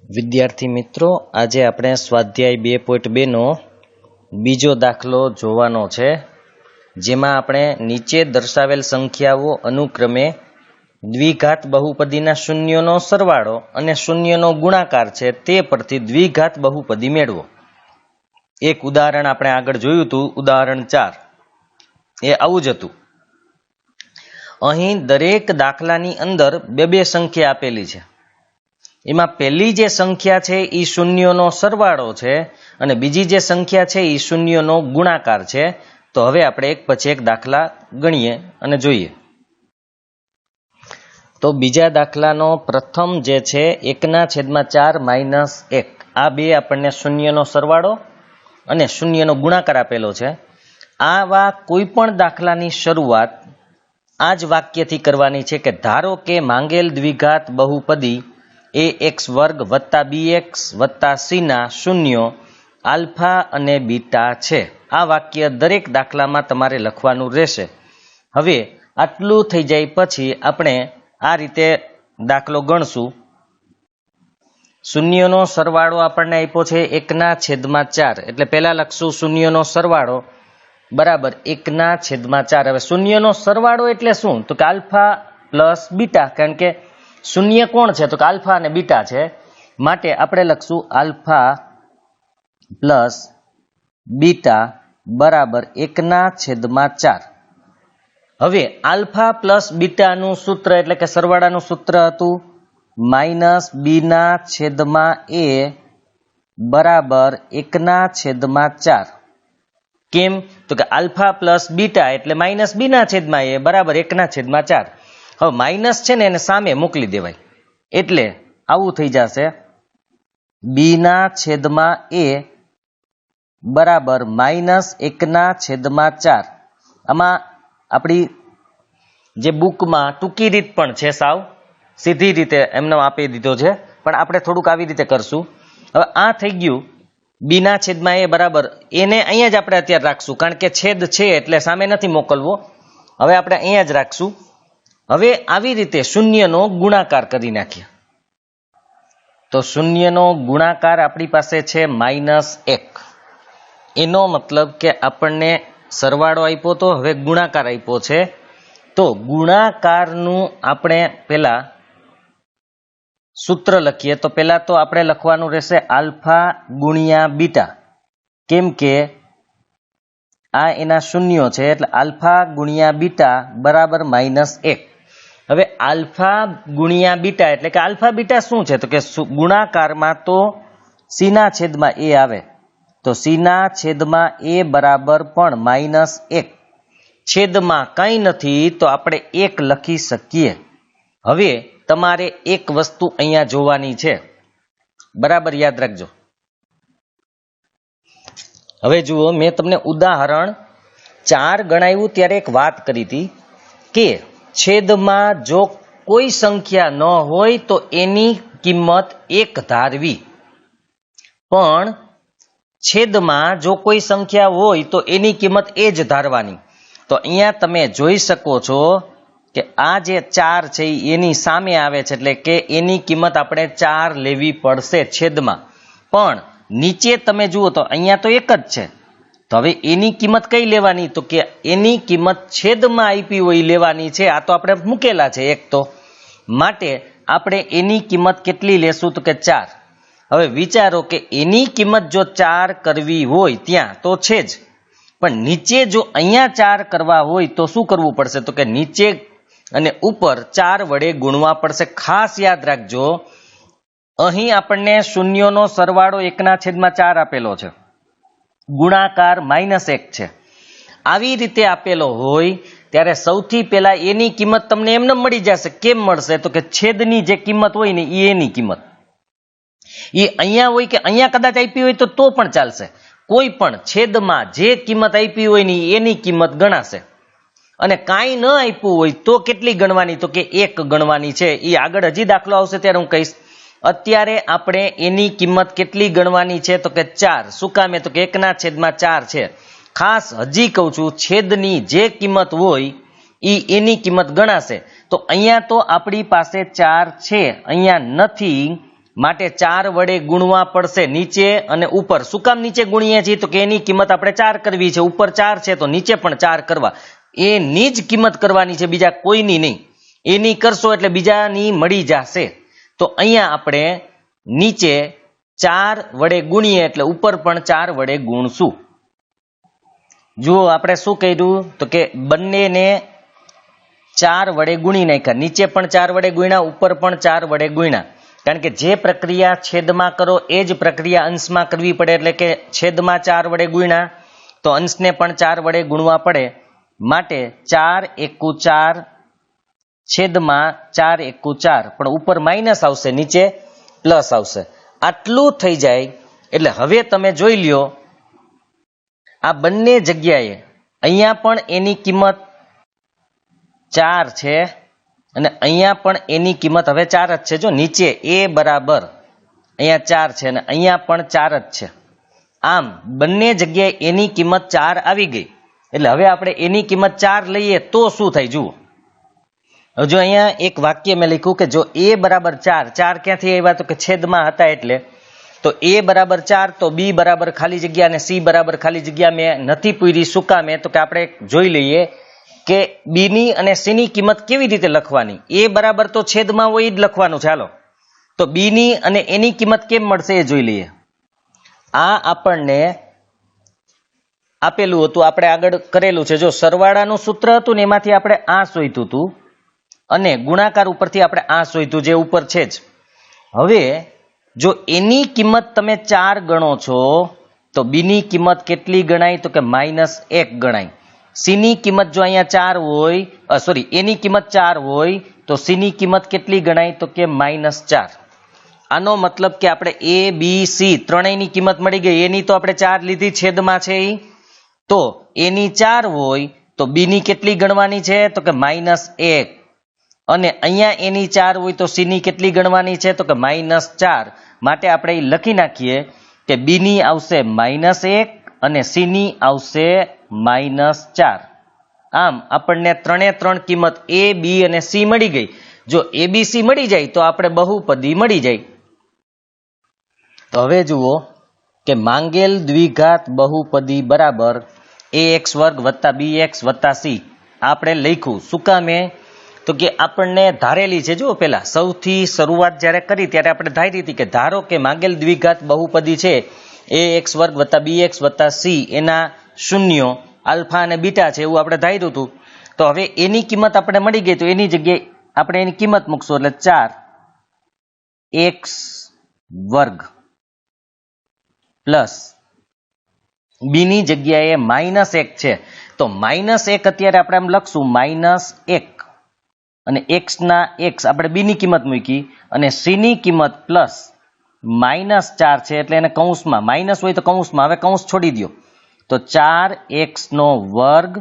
વિદ્યાર્થી મિત્રો, આજે આપણે સ્વાધ્યાય 2.2 નો બીજો દાખલો જોવાનો છે, જેમાં આપણે નીચે દર્શાવેલ સંખ્યાઓ અનુક્રમે દ્વિઘાત બહુપદીના શૂન્યનો સરવાળો અને શૂન્યનો ગુણાકાર છે તે પરથી દ્વિઘાત બહુપદી મેળવો. એક ઉદાહરણ આપણે આગળ જોયું હતું, ઉદાહરણ 4. એ આવું જ હતું. અહીં દરેક દાખલાની અંદર બે સંખ્યા આપેલી છે. એમાં પહેલી જે સંખ્યા છે એ શૂન્યનો સરવાળો છે અને બીજી જે સંખ્યા છે એ શૂન્યનો ગુણાકાર છે. તો હવે આપણે એક પછી એક દાખલા ગણીએ અને જોઈએ. તો બીજા દાખલાનો પ્રથમ જે છે 1/4 - 1, આ બે આપણને શૂન્યનો સરવાળો અને શૂન્યનો ગુણાકાર આપેલો છે. આવા કોઈ પણ દાખલાની શરૂઆત આ જ વાક્યથી કરવાની છે કે ધારો કે માંગેલ દ્વિઘાત બહુપદી ax² + bx + c ના શૂન્યો આલ્ફા અને બીટા છે. આ વાક્ય દરેક દાખલામાં તમારે લખવાનું રહેશે. હવે આટલું થઈ જાય પછી આપણે આ રીતે દાખલો ગણશું. શૂન્યનો સરવાળો આપણને આપ્યો છે 1/4, એટલે પહેલા લખશું શૂન્યનો સરવાળો બરાબર 1/4. હવે શૂન્યનો સરવાળો એટલે શું? તો કે આલ્ફા પ્લસ બીટા, કારણ કે શૂન્ય કોણ છે? તો કે આલ્ફા અને બીટા છે, માટે આપણે લખશું આલ્ફા પ્લસ બીટા બરાબર 1/4. હવે આલ્ફા પ્લસ બીટાનું સૂત્ર એટલે કે સરવાળાનું સૂત્ર હતું -b/a બરાબર 1/4. કેમ? તો કે આલ્ફા પ્લસ બીટા એટલે -b/a બરાબર 1/4. હવે માઇનસ છે ને એને સામે મોકલી દેવાય, એટલે આવું થઈ જશે b/a બરાબર -1/4. આમાં આપણી જે બુકમાં ટૂંકી રીત પણ છે, સાવ સીધી રીતે એમને આપી દીધો છે, પણ આપણે થોડુંક આવી રીતે કરશું. હવે આ થઈ ગયું b/a બરાબર, એને અહીંયા જ આપણે અત્યારે રાખશું, કારણ કે છેદ છે એટલે સામે નથી મોકલવો. હવે આપણે અહીંયા જ રાખશું. હવે આવી રીતે શૂન્યનો ગુણાકાર કરી નાખીએ. તો શૂન્યનો ગુણાકાર આપણી પાસે છે -1. એનો મતલબ કે આપણને સરવાળો આપ્યો તો હવે ગુણાકાર આપ્યો છે. તો ગુણાકારનું આપણે પેલા સૂત્ર લખીએ. તો પેલા તો આપણે લખવાનું રહેશે આલ્ફા ગુણ્યા બીટા, કેમ કે આ એના શૂન્યો છે, એટલે આલ્ફા ગુણ્યા બીટા બરાબર -1. હવે આલ્ફા ગુણ્યા બીટા એટલે કે આલ્ફા બીટા શું છે? તો કે ગુણાકારમાં તો c/a આવે, તો c/a બરાબર પણ -1. છેદમાં કંઈ નથી તો આપણે 1 લખી શકીએ. હવે તમારે એક વસ્તુ અહીંયા જોવાની છે, બરાબર યાદ રાખજો. હવે જુઓ, મેં તમને ઉદાહરણ 4 ગણાવ્યું ત્યારે એક વાત કરી હતી કે છેદમાં જો કોઈ સંખ્યા ન હોય તો એની કિંમત 1 ધારવી, પણ છેદમાં જો કોઈ સંખ્યા હોય તો એની કિંમત એ જ ધારવાની. તો અહીંયા તમે જોઈ શકો છો કે આ જે 4 છે એની સામે આવે છે, એટલે કે એની કિંમત આપણે 4 લેવી પડશે છેદમાં. પણ નીચે તમે જુઓ તો અહીંયા તો 1 જ છે, તો હવે એની કિંમત કઈ લેવાની? તો કે એની કિંમત છેદમાં આપી હોય લેવાની છે. આ તો આપણે મૂકેલા છે 1, તો માટે આપણે એની કિંમત કેટલી લેશું? તો કે 4. હવે વિચારો કે એની કિંમત જો 4 કરવી હોય ત્યાં તો છે જ, પણ નીચે જો અહીંયા 4 કરવા હોય તો શું કરવું પડશે? તો કે નીચે અને ઉપર 4 વડે ગુણવા પડશે. ખાસ યાદ રાખજો, અહીં આપણને શૂન્યનો સરવાળો 1/4 આપેલો છે, ગુણાકાર -1 છે. આવી રીતે આપેલો હોય ત્યારે સૌથી પહેલા એની કિંમત તમને એમને મળી જશે. કેમ મળશે? તો કે છેદની જે કિંમત હોય ને એની કિંમત એ અહીંયા હોય કે અહીંયા કદાચ આપી હોય તો પણ ચાલશે. કોઈ પણ છેદમાં જે કિંમત આપી હોય ને એની કિંમત ગણાશે. અને કાંઈ ન આપ્યું હોય તો કેટલી ગણવાની? તો કે 1 ગણવાની છે. એ આગળ હજી દાખલો આવશે ત્યારે હું કહીશ. અત્યારે આપણે એની કિંમત કેટલી ગણવાની છે? તો કે 4. શું કામે? તો કે 1/4 છે. ખાસ હજી કહું છું, છેદની જે કિંમત હોય એની કિંમત ગણાશે. તો અહીંયા તો આપણી પાસે 4 છે, અહીંયા નથી, માટે 4 વડે ગુણવા પડશે નીચે અને ઉપર. શું કામ નીચે ગુણીએ છીએ? તો કે એની કિંમત આપણે 4 કરવી છે. ઉપર 4 છે તો નીચે પણ 4 કરવા. એની જ કિંમત કરવાની છે, બીજા કોઈની નહીં. એની કરશો એટલે બીજાની મળી જશે. તો અહીંયા આપણે નીચે 4 વડે ગુણીએ એટલે ઉપર પણ 4 વડે ગુણશું. જુઓ આપણે શું કર્યું, તો કે બંનેને 4 વડે ગુણી નાખ્યા. નીચે પણ 4 વડે ગુણ્યા, ઉપર પણ 4 વડે ગુણ્યા. કારણ કે જે પ્રક્રિયા છેદમાં કરો એ જ પ્રક્રિયા અંશમાં કરવી પડે. એટલે કે છેદમાં 4 વડે ગુણ્યા તો અંશને પણ 4 વડે ગુણવા પડે. માટે 4 એકુ 4 છેદમાં 4 એકુ 4, પણ ઉપર માઇનસ આવશે, નીચે પ્લસ આવશે. આટલું થઈ જાય એટલે હવે તમે જોઈ લ્યો, આ બંને જગ્યાએ અહીંયા પણ એની કિંમત 4 છે અને અહીંયા પણ એની કિંમત હવે 4 જ છે. જો નીચે એ બરાબર અહીંયા 4 છે અને અહીંયા પણ 4 જ છે. આમ બંને જગ્યાએ એની કિંમત 4 આવી ગઈ. એટલે હવે આપણે એની કિંમત 4 લઈએ તો શું થાય જુઓ. જો અહીંયા એક વાક્ય મેં લખ્યું કે જો એ બરાબર 4, 4 ક્યાંથી આવ્યા? તો કે છેદમાં હતા એટલે. તો એ બરાબર 4 તો બી બરાબર ખાલી જગ્યા અને સી બરાબર ખાલી જગ્યા મેં નથી પૂરી. શું કામે? તો કે આપણે જોઈ લઈએ કે બી ની અને સી ની કિંમત કેવી રીતે લખવાની. એ બરાબર તો છેદમાં હોય જ લખવાનું. ચાલો તો બી ની અને એની કિંમત કેમ મળશે એ જોઈ લઈએ. આ આપણને આપેલું હતું, આપણે આગળ કરેલું છે. જો સરવાળાનું સૂત્ર હતું ને એમાંથી આપણે આ શોધ્યું હતું અને ગુણાકાર ઉપરથી આપણે આ શોધ્યું જે ઉપર છે જ. હવે જો એની કિંમત તમે 4 ગણો છો તો બી ની કિંમત કેટલી ગણાય? તો કે -1 ગણાય. સી ની કિંમત જો અહીંયા 4 હોય, સોરી એની કિંમત 4 હોય તો સી ની કિંમત કેટલી ગણાય? તો કે -4. આનો મતલબ કે આપણે એ બી સી ત્રણેયની કિંમત મળી ગઈ. એની તો આપણે 4 લીધી છેદમાં છે ઈ, તો એની 4 હોય તો બી ની કેટલી ગણવાની છે? તો કે -1. અને અહીંયા એની 4 હોય તો સી ની કેટલી ગણવાની છે? તો કે -4. માટે આપણે એ લખી નાખીએ કે બી ની આવશે -1 અને સી ની આવશે -4. આમ આપણને ત્રણે ત્રણ કિંમત એ બી અને સી મળી ગઈ. જો એ બી સી મળી જાય તો આપણે બહુપદી મળી જાય. તો હવે જુઓ કે માંગેલ દ્વિઘાત બહુપદી બરાબર ax વર્ગ વત્તા bx વત્તા c. આપણે લખ્યું શું કામે? તો કે આપણને ધારેલી છે. જો પેલા સૌથી શરૂઆત જ્યારે કરી ત્યારે આપણે ધારી હતી કે ધારો કે માંગેલ દ્વિઘાત બહુપદી છે ax વર્ગ વત્તા bx વત્તા c, એના શૂન્યો આલ્ફા અને બીટા છે એવું આપણે ધાર્યું હતું. તો હવે એની કિંમત આપણે મળી ગઈ તો એની જગ્યાએ આપણે એની કિંમત મૂકશું એટલે 4x વર્ગ પ્લસ બી ની જગ્યાએ -1 છે તો -1 અત્યારે આપણે એમ લખશું -1 અને x ના x આપણે બી ની કિંમત મૂકી અને સી ની કિંમત પ્લસ -4 છે એટલે એને કૌંસમાં માઇનસ હોય તો કૌંસમાં, હવે કૌંસ છોડી દો તો 4x નો વર્ગ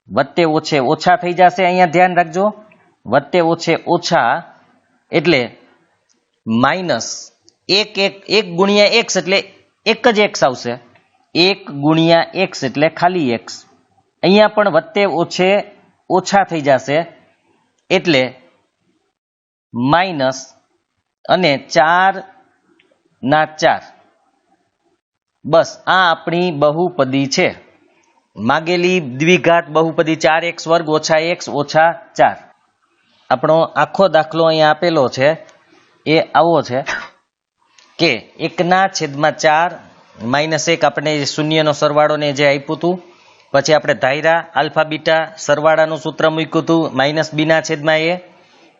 વત્તે ઓછે ઓછા થઈ જશે. અહીંયા ધ્યાન રાખજો, વત્તે ઓછે ઓછા એટલે -1 ગુણ્યા x એટલે એક જ x આવશે. 1 ગુણ્યા x એટલે ખાલી x. અહીંયા પણ વત્તે ઓછે ઓછા થઈ જશે એટલે માઇનસ અને 4 ના 4. બસ આ આપણી બહુપદી છે, માગેલી દ્વિઘાત બહુપદી 4x વર્ગ ઓછા x ઓછા 4. આપણો આખો દાખલો અહીંયા આપેલો છે એ આવો છે કે 1/4 -1 આપણે શૂન્યનો સરવાળો ને જે આપ્યું હતું, પછી આપણે ધાયરા આલ્ફા બીટા સરવાળાનું સૂત્ર મૂક્યું હતું -b/a,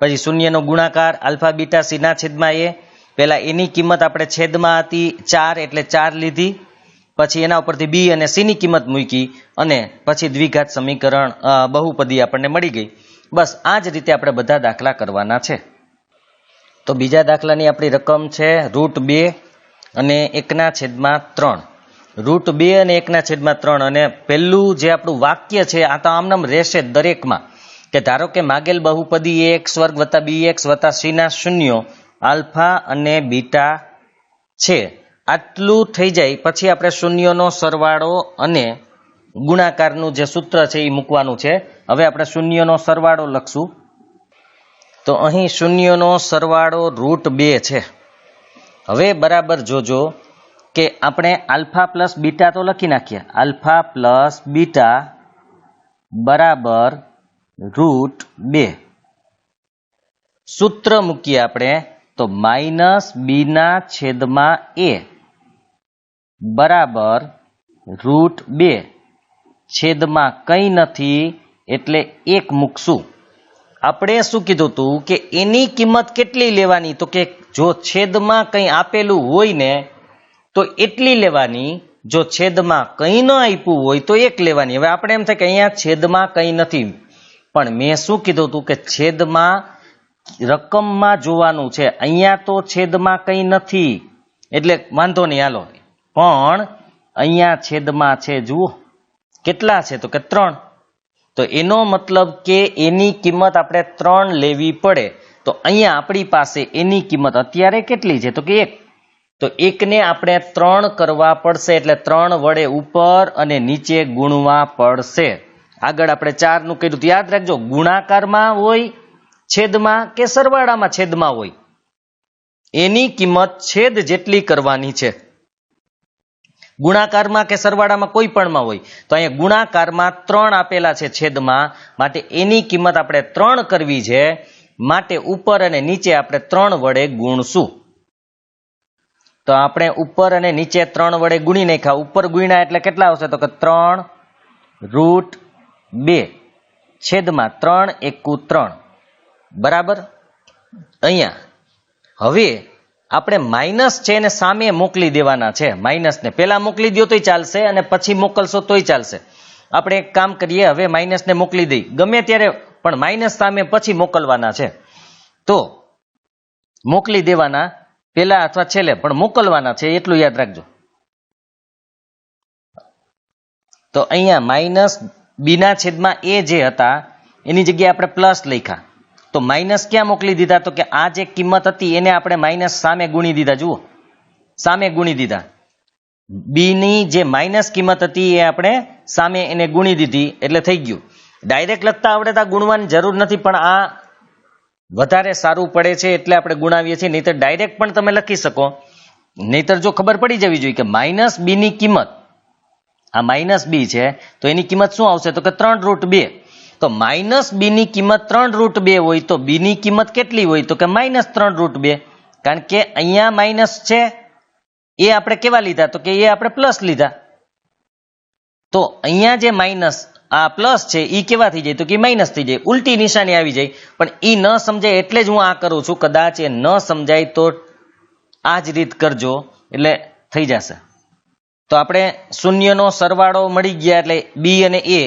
પછી શૂન્યનો ગુણાકાર આલ્ફા બીટા c/a. પહેલા એની કિંમત આપણે છેદમાં હતી 4 એટલે 4 લીધી, પછી એના ઉપરથી બી અને સી ની કિંમત મૂકી અને પછી દ્વિઘાત સમીકરણ બહુપદી આપણને મળી ગઈ. બસ આ જ રીતે આપણે બધા દાખલા કરવાના છે. તો બીજા દાખલાની આપણી રકમ છે √2 અને 1/3. √2 અને 1/3. અને પહેલું જે આપણું વાક્ય છે આ તો આમનામ રહેશે દરેકમાં કે ધારો કે માગેલ બહુપદી ax વર્ગ વત્તા bx વત્તા c ના શૂન્યો આલ્ફા અને બીટા છે. આટલું થઈ જાય પછી આપણે શૂન્યોનો સરવાળો અને ગુણાકારનું જે સૂત્ર છે એ મૂકવાનું છે. હવે આપણે શૂન્યનો સરવાળો લખશું. તો અહીં શૂન્યનો સરવાળો √2 છે હવે બરાબર જોજો કે આપણે આલ્ફા પ્લસ બીટા તો લખી નાખીએ, આલ્ફા પ્લસ બીટા બરાબર √2. સૂત્ર મૂકીએ આપણે તો -b/a બરાબર √2 છેદમાં કંઈ નથી એટલે 1 મૂકશું. આપણે શું કીધું હતું કે એની કિંમત કેટલી લેવાની, તો કે જો છેદમાં કંઈ આપેલું હોય ને તો એટલી લેવાની, જો છેદમાં કંઈ ન આપ્યું હોય તો 1 લેવાની. હવે આપણે એમ થાય કે અહીંયા છેદમાં કંઈ નથી, પણ મેં શું કીધું હતું કે છેદમાં રકમમાં જોવાનું છે. અહીંયા તો છેદમાં કંઈ નથી એટલે વાંધો નહીં, હાલો. પણ અહીંયા છેદમાં છે, જુઓ કેટલા છે તો કે 3. તો એનો મતલબ કે એની કિંમત આપણે 3 લેવી પડે. તો અહીંયા આપણી પાસે એની કિંમત અત્યારે કેટલી છે તો કે 1. તો 1 ને આપણે 3 કરવા પડશે, એટલે 3 વડે ઉપર અને નીચે ગુણવા પડશે. આગળ આપણે 4 નું કર્યું તો યાદ રાખજો, ગુણાકારમાં હોય છેદમાં કે સરવાળામાં છેદમાં હોય, એની કિંમત છેદ જેટલી કરવાની છે. ગુણાકારમાં કે સરવાળામાં કોઈ પણમાં હોય. તો અહીંયા ગુણાકારમાં 3 આપેલા છે છેદમાં, માટે એની કિંમત આપણે 3 કરવી છે, માટે ઉપર અને નીચે આપણે 3 વડે ગુણશું. તો આપણે ઉપર અને નીચે 3 વડે ગુણી નાખ્યા. ઉપર ગુણ્યા એટલે કેટલા આવશે તો કે 3√2 છેદમાં 3 એકુ 3 બરાબર. અહીંયા હવે આપણે માઇનસ છે એને સામે મોકલી દેવાના છે. માઇનસને પહેલા મોકલી દો તોય ચાલશે અને પછી મોકલશો તોય ચાલશે. આપણે એક કામ કરીએ, હવે માઇનસને મોકલી દઈ, ગમે ત્યારે પણ માઇનસ સામે પછી મોકલવાના છે. તો મોકલી દેવાના પહેલા અથવા છેલ્લે, પણ મોકલવાના છે એટલું યાદ રાખજો. તો અહીંયા માઇનસ b/a જે હતા એની જગ્યાએ આપણે પ્લસ લખ્યા. તો માઇનસ ક્યાં મોકલી દીધા તો કે આ જે કિંમત હતી એને આપણે માઇનસ સામે ગુણી દીધા. જુઓ સામે ગુણી દીધા. બી ની જે માઇનસ કિંમત હતી એ આપણે સામે એને ગુણી દીધી એટલે થઈ ગયું. ડાયરેક્ટ લખતા આવડે તો ગુણવાની જરૂર નથી, પણ આ વધારે સારું પડે છે એટલે આપણે ગુણાવીએ છીએ. નહીતર ડાયરેક્ટ પણ તમે લખી શકો. નહીતર જો ખબર પડી જવી જોઈએ કે માઇનસ બી ની કિંમત, આ માઇનસ બી છે તો એની કિંમત શું આવશે તો કે 3√2. તો માઇનસ બી ની કિંમત 3√2 હોય તો બી ની કિંમત કેટલી હોય તો કે -3√2. કારણ કે અહીંયા માઇનસ છે એ આપણે કેવા લીધા તો કે એ આપણે પ્લસ લીધા. તો અહીંયા જે માઇનસ આ પ્લસ છે એ કેવા થઈ જાય તો કે માઇનસ થઈ જાય, ઉલટી નિશાની આવી જાય. પણ એ ન સમજાય એટલે જ હું આ કરું છું. કદાચ એ ન સમજાય તો આ જ રીત કરજો એટલે થઈ જશે. તો આપણે શૂન્યનો સરવાળો મળી ગયા એટલે બી અને એ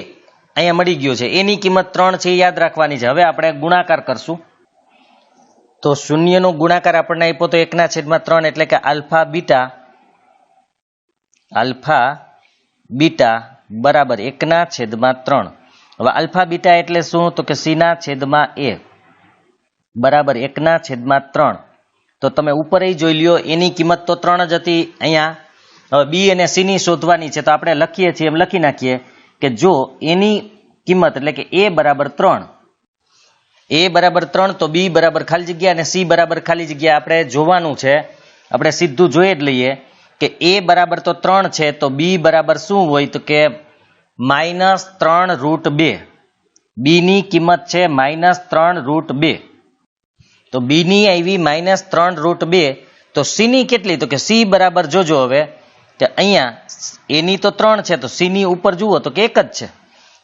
અહીંયા મળી ગયો છે. એની કિંમત 3 છે યાદ રાખવાની છે. હવે આપણે ગુણાકાર કરશું. તો શૂન્યનો ગુણાકાર આપણને આપ્યો તો 1/3 એટલે કે આલ્ફા બીટા બરાબર 1/3. હવે આલ્ફા બીટા એટલે શું તો કે c/a બરાબર 1/3. તો તમે ઉપર જોઈ લ્યો એની કિંમત તો 3 જ હતી. અહીંયા હવે બી અને સી ની શોધવાની છે તો આપણે લખીએ છીએ એમ લખી નાખીએ કે જો એની કિંમત એટલે કે a બરાબર 3 તો b બરાબર ખાલી જગ્યા અને c બરાબર ખાલી જગ્યા આપણે જોવાનું છે. આપણે સીધું જોઈ જ લઈએ કે a બરાબર તો 3 છે તો b બરાબર શું હોય તો કે -3√2. b ની કિંમત છે -3√2. તો b ની આવી -3√2. તો c ની કેટલી તો કે c બરાબર જોજો હવે કે અહીંયા એની તો 3 છે તો c ની ઉપર જુઓ તો કે 1 જ છે.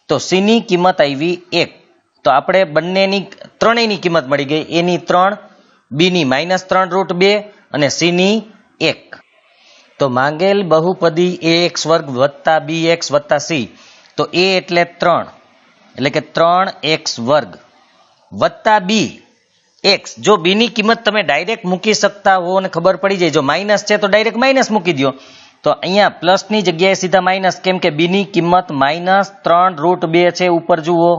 તો c ની કિંમત આવી 1. તો આપણે બંનેની ત્રણેયની કિંમત મળી ગઈ. એની 3, બી ની -3√2 અને સી ની 1. તો માંગેલ બહુપદી ax² + bx + c. તો a એટલે 3 એટલે કે 3x² + b x. જો b ની કિંમત તમે ડાયરેક્ટ મૂકી શકતા હો અને ખબર પડી જાય, જો માઇનસ છે તો ડાયરેક્ટ માઇનસ મૂકી દો. તો અહીંયા પ્લસ ની જગ્યાએ સીધા માઇનસ, કેમ કે બી ની કિંમત -3√2 છે. ઉપર જુઓ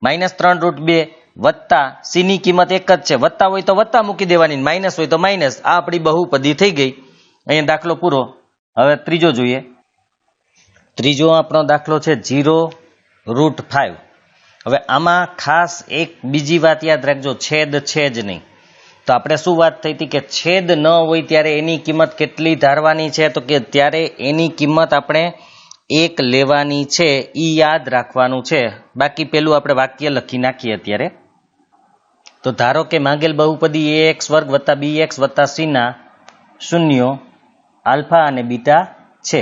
-3√2 વત્તા સી ની કિંમત 1 જ છે. વત્તા હોય તો વત્તા મૂકી દેવાની, માઇનસ હોય તો માઇનસ. આ આપણી બહુપદી થઈ ગઈ. અહીંયા દાખલો પૂરો. હવે ત્રીજો જોઈએ. ત્રીજો આપણો દાખલો છે 0√5. હવે આમાં ખાસ એક બીજી વાત યાદ રાખજો, છેદ છે જ નહીં. તો આપણે શું વાત થઈ હતી કે છેદ ન હોય ત્યારે એની કિંમત કેટલી ધારવાની છે, તો કે ત્યારે એની કિંમત આપણે 1 લેવાની છે, ઈ યાદ રાખવાનું છે. બાકી પેલું આપણે વાક્ય લખી નાખીએ અત્યારે. તો ધારો કે માંગેલ બહુપદી ax વર્ગ વત્તા bx વત્તા c ના શૂન્યો આલ્ફા અને બીટા છે.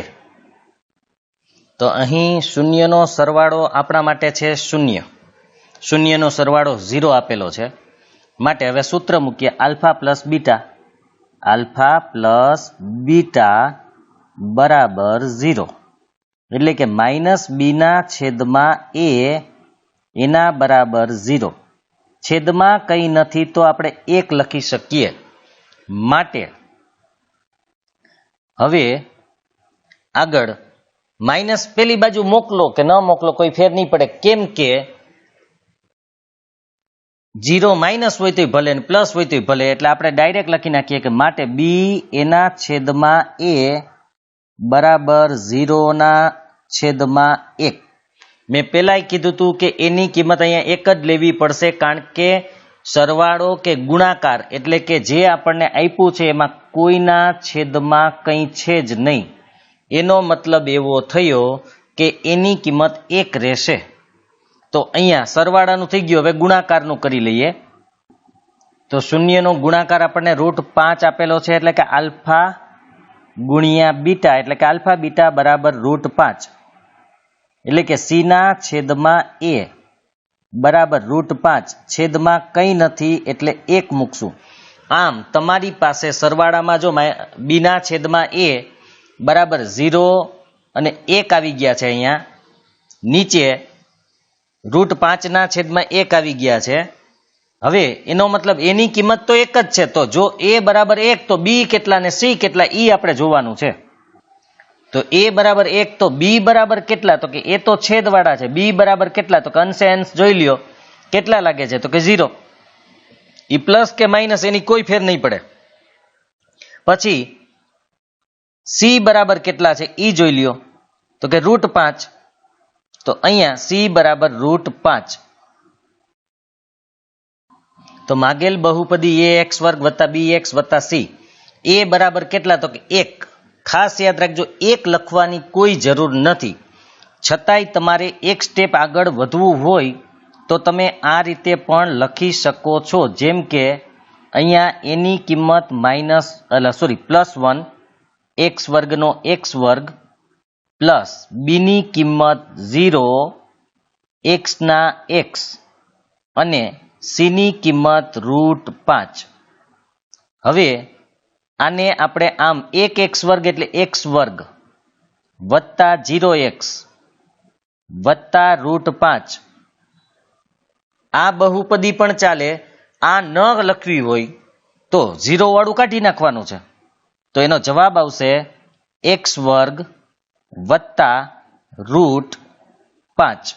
તો અહીં શૂન્યનો સરવાળો આપણા માટે છે શૂન્ય. શૂન્યનો સરવાળો 0 આપેલો છે. માટે હવે સૂત્ર મૂકીએ આલ્ફા પ્લસ બીટા બરાબર 0. એટલે કે માઇનસ બી ના છેદમાં એ એના બરાબર 0. છેદમાં કંઈ નથી તો આપણે 1 લખી શકીએ. માટે હવે આગળ માઇનસ પેલી બાજુ મોકલો કે ન મોકલો કોઈ ફેર નહીં પડે, કેમ કે 0 માઇનસ હોય તોય ભલે ને પ્લસ હોય તોય ભલે. એટલે આપણે ડાયરેક્ટ લખી નાખીએ કે માટે બી એના છેદમાં એ બરાબર 0 ના છેદમાં 1. મેં પહેલાંય કીધું હતું કે એની કિંમત અહીંયા 1 જ લેવી પડશે, કારણ કે સરવાળો કે ગુણાકાર એટલે કે જે આપણને આપ્યું છે એમાં કોઈના છેદમાં કંઈ છે જ નહીં. એનો મતલબ એવો થયો કે એની કિંમત 1 રહેશે. તો અહીંયા સરવાળાનું થઈ ગયું, હવે ગુણાકારનું કરી લઈએ. તો શૂન્યનો ગુણાકાર આપણને √5 આપેલો છે, એટલે કે આલ્ફા ગુણ્યા બીટા, એટલે કે આલ્ફા બીટા બરાબર √5. એટલે કે સી ના છેદમાં એ બરાબર √5. છેદમાં કંઈ નથી એટલે 1 મૂકશું. આમ તમારી પાસે સરવાળામાં જો બી ના છેદમાં એ બરાબર 0 અને 1 આવી ગયા છે, અહીંયા નીચે √5 ના છેદમાં 1 આવી ગયા છે. હવે એનો મતલબ એની કિંમત તો 1 જ છે. તો જો એ બરાબર 1 તો બી કેટલા ને સી કેટલા ઈ આપણે જોવાનું છે. તો એ બરાબર 1 તો બી બરાબર કેટલા, તો કે એ તો છેદવાળા છે. બી બરાબર કેટલા, તો કે અંશે અંશ જોઈ લ્યો કેટલા લાગે છે, તો કે 0. ઈ પ્લસ કે માઇનસ એની કોઈ ફેર નહીં પડે. પછી સી બરાબર કેટલા છે ઈ જોઈ લ્યો, તો કે √5. તો અહીંયા સી બરાબર √5. તો માગેલ બહુપદી ax વર્ગ વત્તા bx વત્તા c એ બરાબર કેટલા, તો કે 1. ખાસ યાદ રાખજો 1 લખવાની કોઈ જરૂર નથી. છતાંય તમારે એક સ્ટેપ આગળ વધવું હોય તો તમે આ રીતે પણ લખી શકો છો. જેમ કે અહીંયા એની કિંમત +1 x વર્ગનો x વર્ગ પ્લસ બીની કિંમત 0 x ના x અને સીની કિંમત √5. હવે આને આપણે આમ 1x વર્ગ એટલે x વર્ગ વત્તા 0x વત્તા √5. આ બહુપદી પણ ચાલે. આ ન લખવી હોય તો 0 વાળું કાઢી નાખવાનું છે. તો એનો જવાબ આવશે x વર્ગ વત્તા √5.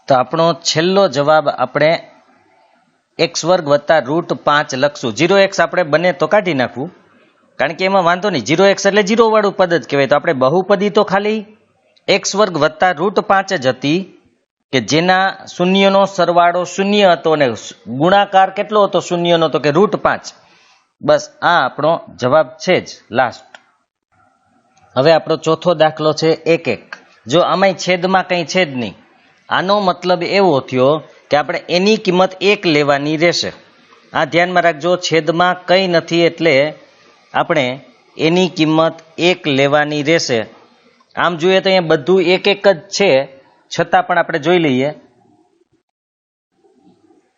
તો આપણો છેલ્લો જવાબ આપણે x વર્ગ વત્તા √5 લખશું. 0x આપણે બને તો કાઢી નાખવું, કારણ કે એમાં વાંધો નહીં. 0x એટલે 0 વાળું પદ જ કહેવાય. તો આપણે બહુપદી તો ખાલી x વર્ગ વત્તા √5 જ હતી, કે જેના શૂન્યનો સરવાળો 0 હતો અને ગુણાકાર કેટલો હતો શૂન્યનો, તો કે √5. બસ આ આપણો જવાબ છે જ લાસ્ટ. હવે આપણો ચોથો દાખલો છે 1-1. જો આમાંય છેદમાં કંઈ છે જ નહીં. આનો મતલબ એવો થયો કે આપણે એની કિંમત 1 લેવાની રહેશે. આ ધ્યાનમાં રાખજો, છેદમાં કંઈ નથી એટલે આપણે એની કિંમત 1 લેવાની રહેશે. આમ જોઈએ તો અહીંયા બધું 1-1 જ છે, છતાં પણ આપણે જોઈ લઈએ.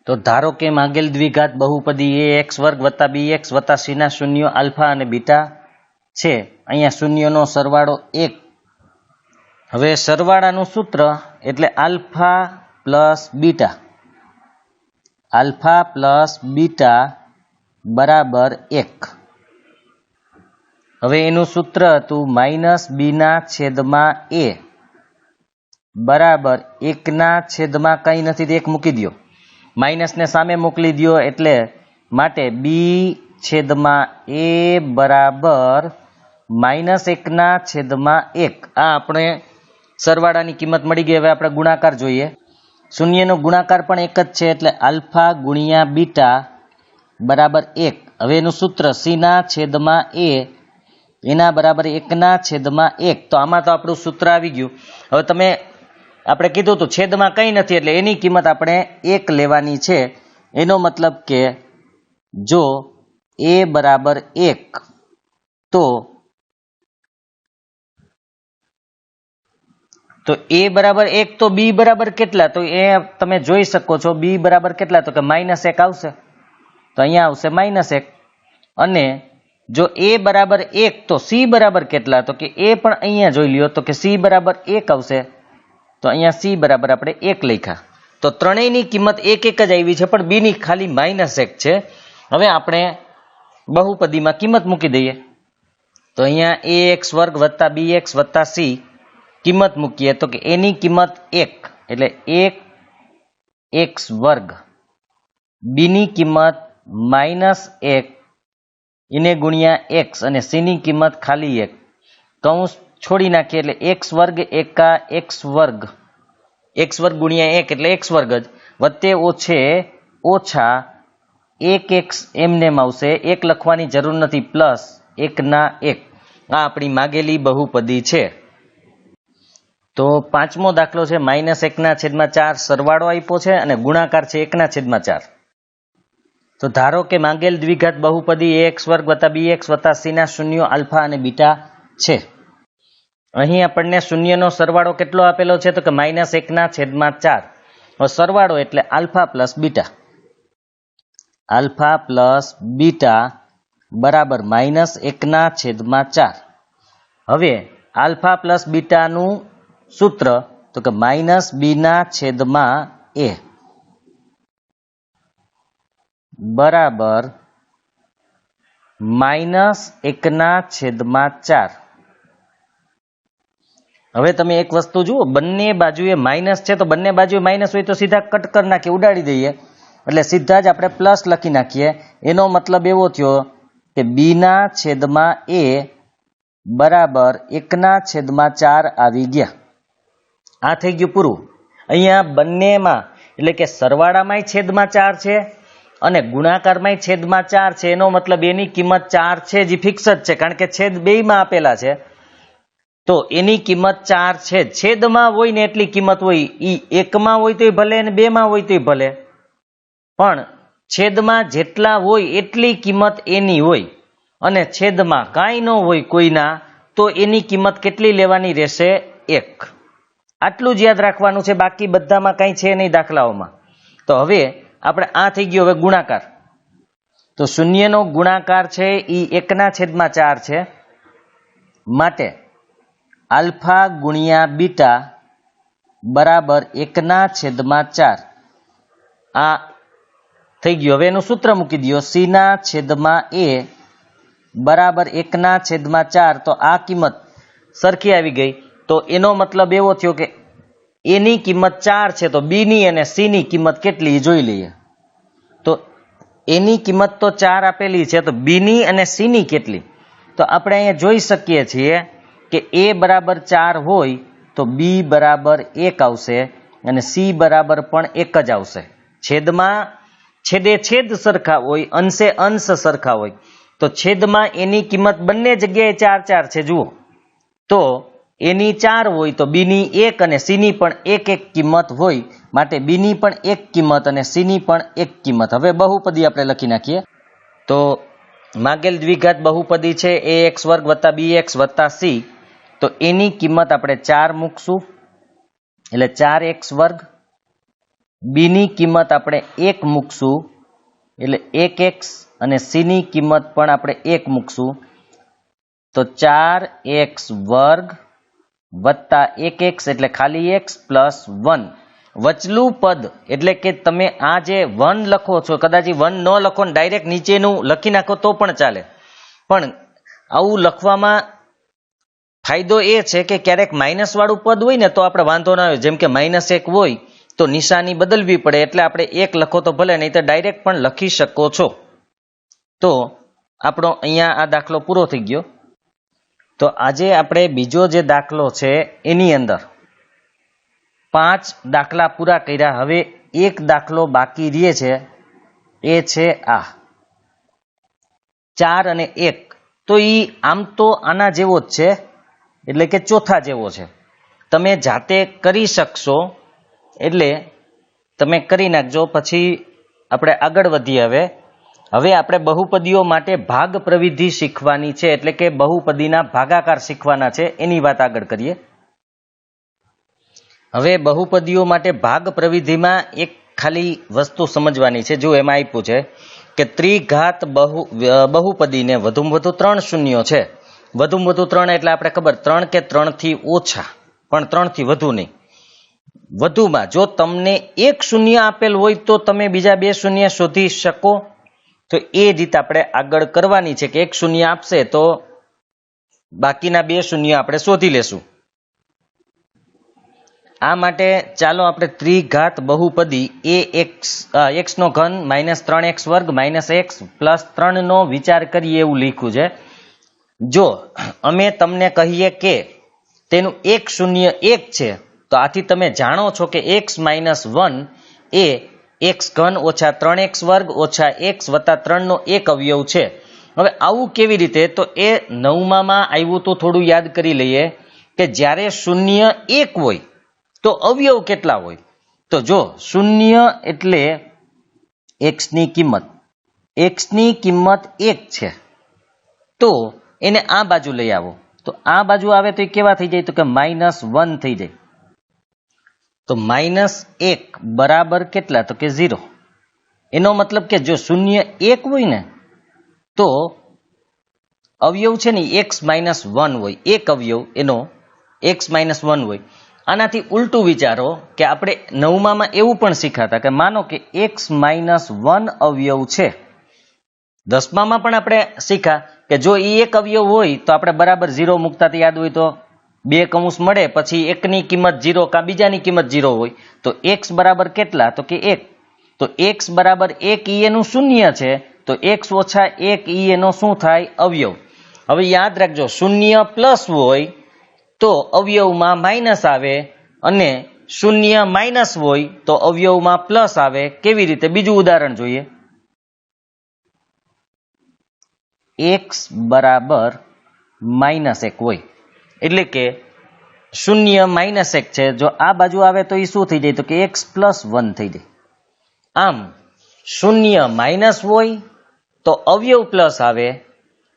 તો ધારો કે માંગેલ દ્વિઘાત બહુપદી ax વર્ગ વત્તા bx વત્તા c ના શૂન્યો આલ્ફા અને બીટા છે. અહીંયા શૂન્યનો સરવાળો 1. હવે સરવાળાનું સૂત્ર એટલે આલ્ફા પ્લસ બીટા બરાબર 1. હવે એનું સૂત્ર હતું -b ના છેદમાં a બરાબર 1 ના છેદમાં કંઈ નથી તો 1 મૂકી દો. માઇનસને સામે મોકલી દો, એટલે માટે b છેદમાં a બરાબર -1 ના છેદમાં 1. આ આપણે સરવાળાની કિંમત મળી ગઈ. હવે આપણે ગુણાકાર જોઈએ. શૂન્યનો ગુણાકાર પણ 1 જ છે, એટલે આલ્ફા ગુણ્યા બીટા બરાબર 1. હવે એનું સૂત્ર સી ના છેદમાં એ એના બરાબર 1 ના છેદમાં 1. તો આમાં તો આપણું સૂત્ર આવી ગયું. હવે તમે આપણે કીધું હતું છેદમાં કંઈ નથી એટલે એની કિંમત આપણે 1 લેવાની છે. એનો મતલબ કે જો એ બરાબર 1 તો એ બરાબર 1 તો બી બરાબર કેટલા? તો એ તમે જોઈ શકો છો બી બરાબર કેટલા? તો કે -1 આવશે. તો અહીંયા આવશે -1. અને જો એ બરાબર 1 તો સી બરાબર કેટલા? તો કે એ પણ અહીંયા જોઈ લ્યો તો કે સી બરાબર 1 આવશે. તો અહીંયા સી બરાબર આપણે 1 લખ્યા. તો ત્રણેયની કિંમત 1 જ આવી છે પણ બી ની ખાલી -1 છે. હવે આપણે બહુપદીમાં કિંમત મૂકી દઈએ. તો અહીંયા ax વર્ગ વત્તા bx વત્તા c કિંમત મૂકીએ તો કે એની કિંમત 1 એટલે 1x વર્ગ, બી ની કિંમત -1 એને ગુણ્યા x અને c ની કિંમત ખાલી 1. કૌંસ છોડી નાખીએ એટલે x વર્ગ એકા x વર્ગ ગુણ્યા 1 એટલે x વર્ગ જ વત્તે ઓછા 1x એમનેમ આવશે. 1 લખવાની જરૂર નથી, પ્લસ 1 ના 1. આ આપણી માગેલી બહુપદી છે. તો પાંચમો દાખલો છે -1/4 સરવાળો આપ્યો છે અને ગુણાકાર છે 1/4. તો ધારો કે માંગેલ દ્વિઘાત બહુપદી ax વર્ગ વત્તા bx વત્તા c ના શૂન્યો આલ્ફા અને બીટા છે. અહીં આપણને શૂન્યનો સરવાળો કેટલો આપેલો છે? તો કે -1/4. હવે સરવાળો એટલે આલ્ફા પ્લસ બીટા બરાબર -1/4. હવે આલ્ફા પ્લસ બીટાનું સૂત્ર તો કે -b/a બરાબર -1/4. હવે તમે એક વસ્તુ જુઓ, બંને બાજુએ માઇનસ છે તો બંને બાજુએ માઇનસ હોય તો સીધા કટ કરી નાખીએ, ઉડાડી દઈએ એટલે સીધા જ આપણે પ્લસ લખી નાખીએ. એનો મતલબ એવો થયો કે b/a બરાબર 1/4 આવી ગયા. આ થઈ ગયું પૂરું. અહીંયા બંનેમાં એટલે કે સરવાળામાંય છેદમાં 4 છે અને ગુણાકારમાંય છેદમાં 4 છે. એનો મતલબ એની કિંમત 4 છે જે ફિક્સ જ છે, કારણ કે છેદ બેયમાં આપેલા છે. તો એની કિંમત 4 છે. છેદમાં હોય ને એટલી કિંમત હોય, ઈ 1માં હોય તોય ભલે અને 2માં હોય તોય ભલે, પણ છેદમાં જેટલા હોય એટલી કિંમત એની હોય. અને છેદમાં કાંઈ ન હોય કોઈના તો એની કિંમત કેટલી લેવાની રહેશે? 1. આટલું જ યાદ રાખવાનું છે, બાકી બધામાં કાંઈ છે નહીં દાખલાઓમાં. તો હવે આપણે આ થઈ ગયો હવે ગુણાકાર. તો શૂન્યનો ગુણાકાર છે એ 1/4 છે. માટે આલ્ફા ગુણ્યા બીટા બરાબર 1/4. આ થઈ ગયું. હવે એનું સૂત્ર મૂકી દો, c/a બરાબર 1/4. તો આ કિંમત સરખી આવી ગઈ. તો એનો મતલબ એવો થયો કે એની કિંમત 4 છે તો બી ની અને સી ની કિંમત કેટલી જોઈ લઈએ. તો એની કિંમત તો 4 આપેલી છે, તો બી ની અને સી ની કેટલી? તો આપણે અહીંયા જોઈ શકીએ છીએ કે a બરાબર 4 હોય તો બી બરાબર 1 આવશે અને સી બરાબર પણ 1 જ આવશે. છેદમાં છેદ સરખા હોય, અંશે અંશ સરખા હોય. તો છેદમાં એની કિંમત બંને જગ્યાએ 4 છે જુઓ. તો એની 4 હોય તો બી ની 1 અને સી ની પણ 1 કિંમત હોય. માટે બી ની પણ 1 કિંમત અને સી ની પણ 1 કિંમત. હવે બહુપદી આપણે લખી નાખીએ. તો માગેલ દ્વિઘાત બહુપદી છે ax વર્ગ વત્તા bx વત્તા c. તો એની કિંમત આપણે 4 મૂકશું એટલે 4x વર્ગ. બી ની કિંમત આપણે 1 મૂકશું એટલે 1x અને સી ની કિંમત પણ આપણે 1 મૂકશું. તો 4x વર્ગ વત્તા 1x એટલે ખાલી x પ્લસ 1. વચલું પદ એટલે કે તમે આ જે 1 લખો છો, કદાચ 1 ન લખો ને ડાયરેક્ટ નીચેનું લખી નાખો તો પણ ચાલે. પણ આવું લખવામાં ફાયદો એ છે કે ક્યારેક માઇનસ વાળું પદ હોય ને તો આપણે વાંધો ના આવે. જેમ કે -1 હોય તો નિશાની બદલવી પડે એટલે આપણે 1 લખો તો ભલે, નહીં તો ડાયરેક્ટ પણ લખી શકો છો. તો આપણો અહીંયા આ દાખલો પૂરો થઈ ગયો. તો આજે આપણે બીજો જે દાખલો છે એની અંદર 5 દાખલા પૂરા કર્યા. હવે એક દાખલો બાકી રહે છે, એ છે આ. 4 અને 1, તો એ આમ તો આના જેવો જ છે, એટલે કે ચોથા જેવો છે. તમે જાતે કરી શકશો, એટલે તમે કરી નાખજો. પછી આપણે આગળ વધીએ. હવે આપણે બહુપદીઓ માટે ભાગ પ્રવિધિ શીખવાની છે, એટલે કે બહુપદીના ભાગાકાર શીખવાના છે, એની વાત આગળ કરીએ. હવે બહુપદીઓ માટે ભાગ પ્રવિધિમાં એક ખાલી વસ્તુ સમજવાની છે. જો એમાં આપ્યું છે કે ત્રિઘાત બહુપદીને વધુમાં વધુ 3 શૂન્યો છે. વધુમાં વધુ 3 એટલે આપણે ખબર 3 કે 3 થી ઓછા, પણ 3 થી વધુ નહીં. વધુમાં જો તમને 1 શૂન્ય આપેલ હોય તો તમે બીજા 2 શૂન્ય શોધી શકો. તો એ રીતે આપણે આગળ કરવાની છે કે 1 શૂન્ય આપશે તો બાકીના 2 શૂન્ય આપણે શોધી લેશું. આ માટે ચાલો આપણે ત્રિઘાત બહુપદી x નો ઘન -3x વર્ગ -x પ્લસ 3 નો વિચાર કરીએ એવું લખ્યું છે. જો અમે તમને કહીએ કે તેનું 1 શૂન્ય 1 છે, તો આથી તમે જાણો છો કે x - 1 એ x ઘન ઓછા 3x વર્ગ ઓછા x વત્તા 3 નો એક અવયવ છે. હવે આવું કેવી રીતે? તો એ 9માં આવ્યું તો થોડું યાદ કરી લઈએ કે જ્યારે શૂન્ય 1 હોય તો અવયવ કેટલા હોય? તો જો શૂન્ય એટલે x ની કિંમત 1 છે, તો એને આ બાજુ લઈ આવો. તો આ બાજુ આવે તો એ કેવા થઈ જાય? તો કે -1 થઈ જાય. તો -1 બરાબર કેટલા? તો કે 0. એનો મતલબ કે જો શૂન્ય 1 હોય ને તો અવયવ છે ને x - 1 હોય, એક અવયવ એનો x - 1 હોય. આનાથી ઉલટું વિચારો કે આપણે 9માં એવું પણ શીખાતા કે માનો કે x - 1 અવયવ છે. 10માં પણ આપણે શીખા કે જો એ એક અવયવ હોય તો આપણે બરાબર 0 મૂકતા યાદ હોય તો 2 કૌંસ મળે, પછી એકની કિંમત 0 કા બીજાની કિંમત 0 હોય તો x બરાબર કેટલા? તો કે 1. તો x બરાબર 1 ઈ એનું શૂન્ય છે, તો x ઓછા 1 ઈ એનો શું થાય? અવયવ. હવે યાદ રાખજો, શૂન્ય પ્લસ હોય તો અવયવમાં માઇનસ આવે, અને શૂન્ય માઇનસ હોય તો અવયવમાં પ્લસ આવે. કેવી રીતે? બીજું ઉદાહરણ જોઈએ. x બરાબર -1 હોય, એટલે કે શૂન્ય -1 છે. જો આ બાજુ આવે તો એ શું થઈ જાય? તો કે x + 1 થઈ જાય. આમ શૂન્ય માઇનસ હોય તો અવયવ પ્લસ આવે,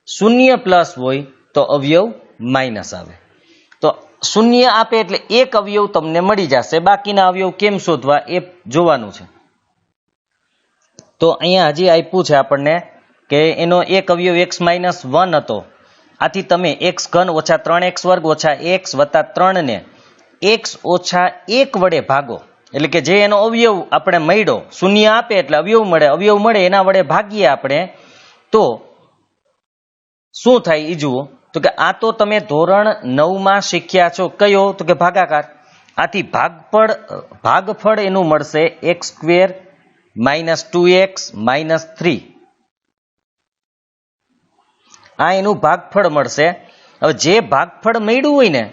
શૂન્ય પ્લસ હોય તો અવયવ માઇનસ આવે. તો શૂન્ય આપે એટલે એક અવયવ તમને મળી જશે, બાકીના અવયવ કેમ શોધવા એ જોવાનું છે. તો અહીંયા હજી આપ્યું છે આપણને કે એનો એક અવયવ x - 1 હતો. આથી તમે x ઘન ઓછા 3x વર્ગ ઓછા x વત્તા 3 ને x ઓછા 1 વડે ભાગો. એટલે કે જે એનો અવયવ આપણે મળ્યો, શૂન્ય આપે એટલે અવયવ મળે એના વડે ભાગીએ આપણે, તો શું થાય એ જુઓ. તો કે આ તો તમે ધોરણ 9માં શીખ્યા છો. કયો? તો કે ભાગાકાર. આથી ભાગફળ એનું મળશે x² - 2x - 3. આ એનું ભાગફળ મળશે. હવે જે ભાગફળ મળ્યું હોય ને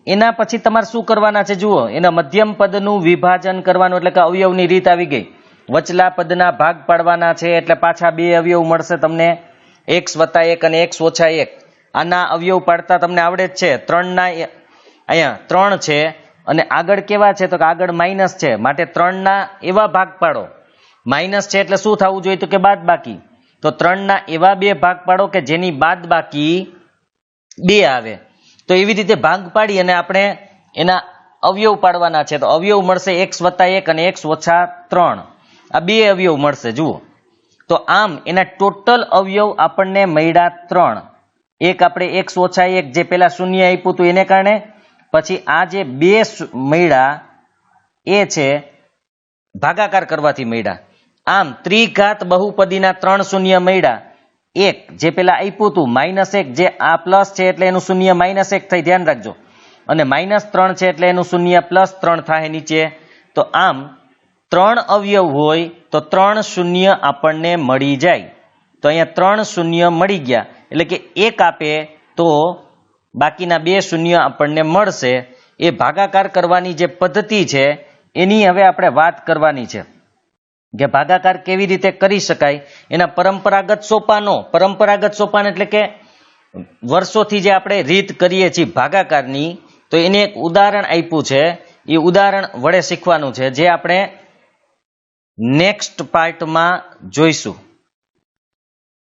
એના પછી તમારે શું કરવાના છે જુઓ. એના મધ્યમ પદનું વિભાજન કરવાનું, એટલે કે અવયવની રીત આવી ગઈ. વચલા પદના ભાગ પાડવાના છે, એટલે પાછા 2 અવયવ મળશે તમને, x વત્તા 1 અને x ઓછા 1. આના અવયવ પાડતા તમને આવડે જ છે. 3ના અહીંયા 3 છે અને આગળ કેવા છે? તો કે આગળ માઇનસ છે, માટે 3ના એવા ભાગ પાડો. માઇનસ છે એટલે શું થવું જોઈએ? તો કે બાદબાકી. તો 3ના એવા 2 ભાગ પાડો કે જેની બાદબાકી 2 આવે. તો એવી રીતે ભાગ પાડી અને આપણે એના અવયવ પાડવાના છે. તો અવયવ મળશે x વત્તા 1 અને x ઓછા 3. આ 2 અવયવ મળશે જુઓ. તો આમ એના ટોટલ અવયવ આપણને મળ્યા 3. એક આપણે x ઓછા 1 જે પેલા શૂન્ય આપ્યું હતું એને કારણે, પછી આ જે 2 મળ્યા એ છે ભાગાકાર કરવાથી મળ્યા. આમ ત્રિઘાત બહુપદીના 3 શૂન્ય મળ્યા. એક જે પેલા આપ્યું હતું -1, જે આ પ્લસ છે એટલે એનું શૂન્ય -1 થઈ, ધ્યાન રાખજો. અને -3 છે એટલે એનું શૂન્ય +3 થાય નીચે. તો આમ 3 અવયવ હોય તો 3 શૂન્ય આપણને મળી જાય. તો અહીંયા 3 શૂન્ય મળી ગયા, એટલે કે 1 આપે તો બાકીના 2 શૂન્ય આપણને મળશે. એ ભાગાકાર કરવાની જે પદ્ધતિ છે એની હવે આપણે વાત કરવાની છે. કે ભાગાકાર કેવી રીતે કરી શકાય એના પરંપરાગત સોપાન એટલે કે વર્ષોથી જે આપણે રીત કરીએ છીએ ભાગાકારની, તો એને એક ઉદાહરણ આપ્યું છે. એ ઉદાહરણ વડે શીખવાનું છે, જે આપણે નેક્સ્ટ પાર્ટમાં જોઈશું.